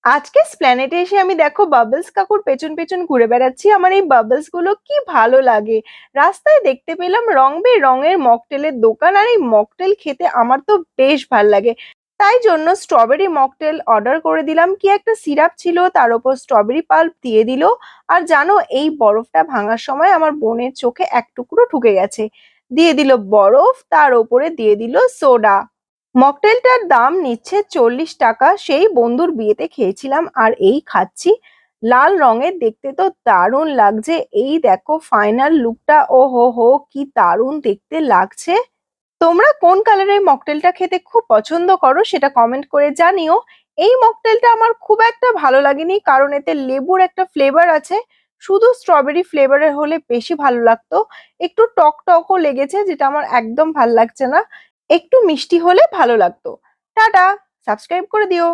আজকে স্প্ল্যানেটে এসে আমি দেখো বাবলস কাকুর পেছন পেছন ঘুরে বেড়াচ্ছি। আমার এই বাবলস গুলো কি ভালো লাগে। রাস্তায় দেখতে পেলাম রং বেরঙের মকটেলের দোকান, আর এই মকটেল খেতে আমার তো বেশ ভাল লাগে। তাই জন্য স্ট্রবেরি মকটেল অর্ডার করে দিলাম। কি একটা সিরাপ ছিল, তার উপর স্ট্রবেরি পাল্প দিয়ে দিল। আর জানো, এই বরফটা ভাঙার সময় আমার বোনের চোখে এক টুকরো ঢুকে গেছে। দিয়ে দিল বরফ, তার উপরে দিয়ে দিল সোডা। মকটেলটার দাম নিচ্ছে 40 টাকা। সেই বন্ধুর বিয়েতে খেয়েছিলাম আর এই খাচ্ছি। লাল রঙের, দেখতে তো দারুণ লাগছে। এই দেখো ফাইনাল লুকটা, ও হো হো কি দারুণ দেখতে লাগছে। তোমরা কোন কালারের মকটেলটা খেতে খুব পছন্দ করো সেটা কমেন্ট করে জানিও। এই মকটেলটা আমার খুব একটা ভালো লাগেনি, কারণ এতে লেবুর একটা ফ্লেভার আছে। শুধু স্ট্রবেরি ফ্লেভারের হলে বেশি ভালো লাগতো। একটু টক টকও লেগেছে, যেটা আমার একদম ভাল লাগছে না। একটু মিষ্টি হলে ভালো লাগতো। টাটা। সাবস্ক্রাইব করে দিও।